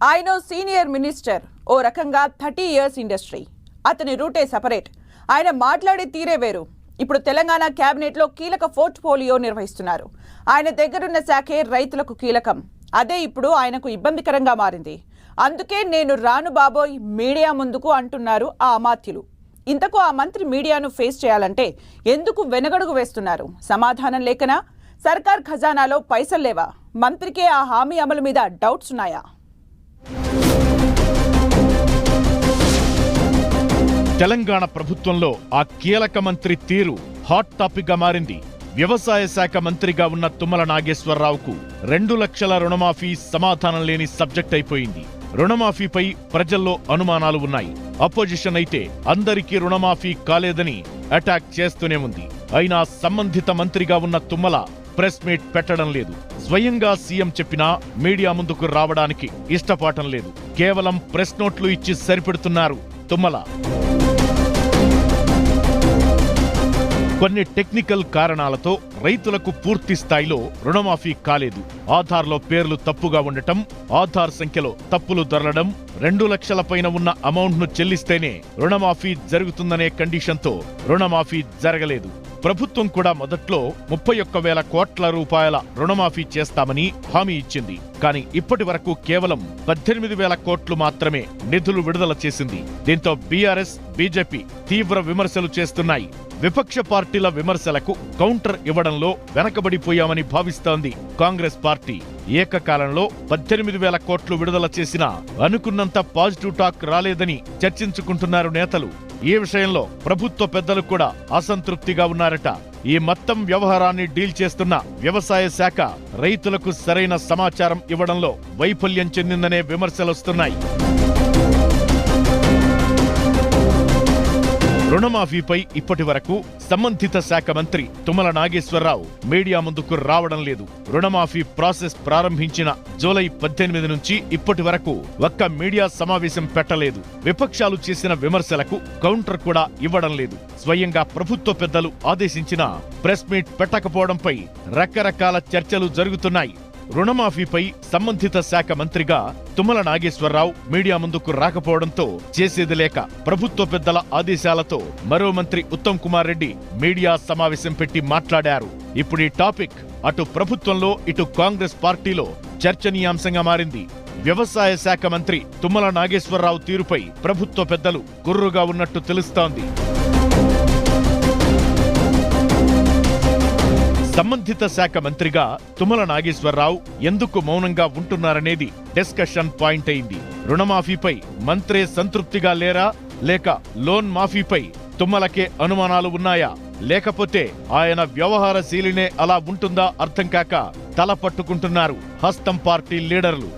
ఆయన senior minister, ఓ రకంగా 30 years industry. అతని రూటే సెపరేట్. ఆయన మాట్లాడే తీరే వేరు. ఇప్పుడు తెలంగాణ క్యాబినెట్లో కీలక పోర్ట్ఫోలియో నిర్వహిస్తున్నారు. ఆయన దగ్గరున్న శాఖే రైతులకు కీలకం. అదే ఇప్పుడు ఆయనకు ఇబ్బందికరంగా మారింది. అందుకే నేను రాను బాబోయ్ మీడియా ముందుకు అంటున్నారు ఆ అమాత్యులు. ఇంతకు ఆ మంత్రి మీడియాను ఫేస్ చేయాలంటే ఎందుకు వెనగడుగు వేస్తున్నారు? సమాధానం లేకనా? సర్కార్ ఖజానాలో పైసలు లేవా? మంత్రికే ఆ హామీ అమలు మీద డౌట్స్ ఉన్నాయా? తెలంగాణ ప్రభుత్వంలో ఆ కీలక మంత్రి తీరు హాట్ టాపిక్ గా మారింది. వ్యవసాయ శాఖ మంత్రిగా ఉన్న తుమ్మల నాగేశ్వరరావుకు 2 లక్షల రుణమాఫీ సమాధానం లేని సబ్జెక్ట్ అయిపోయింది. రుణమాఫీపై ప్రజల్లో అనుమానాలు ఉన్నాయి. అపోజిషన్ అయితే అందరికీ రుణమాఫీ కాలేదని అటాక్ చేస్తూనే ఉంది. అయినా సంబంధిత మంత్రిగా ఉన్న తుమ్మల ప్రెస్ మీట్ పెట్టడం లేదు. స్వయంగా సీఎం చెప్పినా మీడియా ముందుకు రావడానికి ఇష్టపడటం లేదు. కేవలం ప్రెస్ నోట్లు ఇచ్చి సరిపెడుతున్నారు తుమ్మల. కొన్ని టెక్నికల్ కారణాలతో రైతులకు పూర్తి స్థాయిలో రుణమాఫీ కాలేదు. ఆధార్లో పేర్లు తప్పుగా ఉండటం, ఆధార్ సంఖ్యలో తప్పులు దొరలడం, 2 లక్షల పైన ఉన్న అమౌంట్ను చెల్లిస్తేనే రుణమాఫీ జరుగుతుందనే కండిషన్తో రుణమాఫీ జరగలేదు. ప్రభుత్వం కూడా మొదట్లో 31,000 కోట్ల రూపాయల రుణమాఫీ చేస్తామని హామీ ఇచ్చింది. కానీ ఇప్పటి వరకు కేవలం 18,000 కోట్లు మాత్రమే నిధులు విడుదల చేసింది. దీంతో బీఆర్ఎస్, బీజేపీ తీవ్ర విమర్శలు చేస్తున్నాయి. విపక్ష పార్టీల విమర్శలకు కౌంటర్ ఇవ్వడంలో వెనకబడిపోయామని భావిస్తోంది కాంగ్రెస్ పార్టీ. ఏకకాలంలో 18,000 కోట్లు విడుదల చేసినా అనుకున్నంత పాజిటివ్ టాక్ రాలేదని చర్చించుకుంటున్నారు నేతలు. ఈ విషయంలో ప్రభుత్వ పెద్దలు కూడా అసంతృప్తిగా ఉన్నారట. ఈ మొత్తం వ్యవహారాన్ని డీల్ చేస్తున్న వ్యవసాయ శాఖ రైతులకు సరైన సమాచారం ఇవ్వడంలో వైఫల్యం చెందిందనే విమర్శలొస్తున్నాయి. రుణమాఫీపై ఇప్పటి వరకు సంబంధిత శాఖ మంత్రి తుమ్మల నాగేశ్వరరావు మీడియా ముందుకు రావడం లేదు. రుణమాఫీ ప్రాసెస్ ప్రారంభించిన జూలై 18 నుంచి ఇప్పటి వరకు ఒక్క మీడియా సమావేశం పెట్టలేదు. విపక్షాలు చేసిన విమర్శలకు కౌంటర్ కూడా ఇవ్వడం లేదు. స్వయంగా ప్రభుత్వ పెద్దలు ఆదేశించిన ప్రెస్ మీట్ పెట్టకపోవడంపై రకరకాల చర్చలు జరుగుతున్నాయి. రుణమాఫీపై సంబంధిత శాఖ మంత్రిగా తుమ్మల నాగేశ్వరరావు మీడియా ముందుకు రాకపోవడంతో చేసేది లేక ప్రభుత్వ పెద్దల ఆదేశాలతో మరో మంత్రి ఉత్తమ్ కుమార్ రెడ్డి మీడియా సమావేశం పెట్టి మాట్లాడారు. ఇప్పుడు ఈ టాపిక్ అటు ప్రభుత్వంలో ఇటు కాంగ్రెస్ పార్టీలో చర్చనీయాంశంగా మారింది. వ్యవసాయ శాఖ మంత్రి తుమ్మల నాగేశ్వరరావు తీరుపై ప్రభుత్వ పెద్దలు గుర్రుగా ఉన్నట్టు తెలుస్తోంది. సంబంధిత శాఖ మంత్రిగా తుమ్మల నాగేశ్వరరావు ఎందుకు మౌనంగా ఉంటున్నారనేది డిస్కషన్ పాయింట్ అయింది. రుణమాఫీపై మంత్రే సంతృప్తిగా లేరా, లేక లోన్ మాఫీపై తుమ్మలకే అనుమానాలు ఉన్నాయా, లేకపోతే ఆయన వ్యవహార శైలినే అలా ఉంటుందా అర్థం కాక తల పట్టుకుంటున్నారు హస్తం పార్టీ లీడర్లు.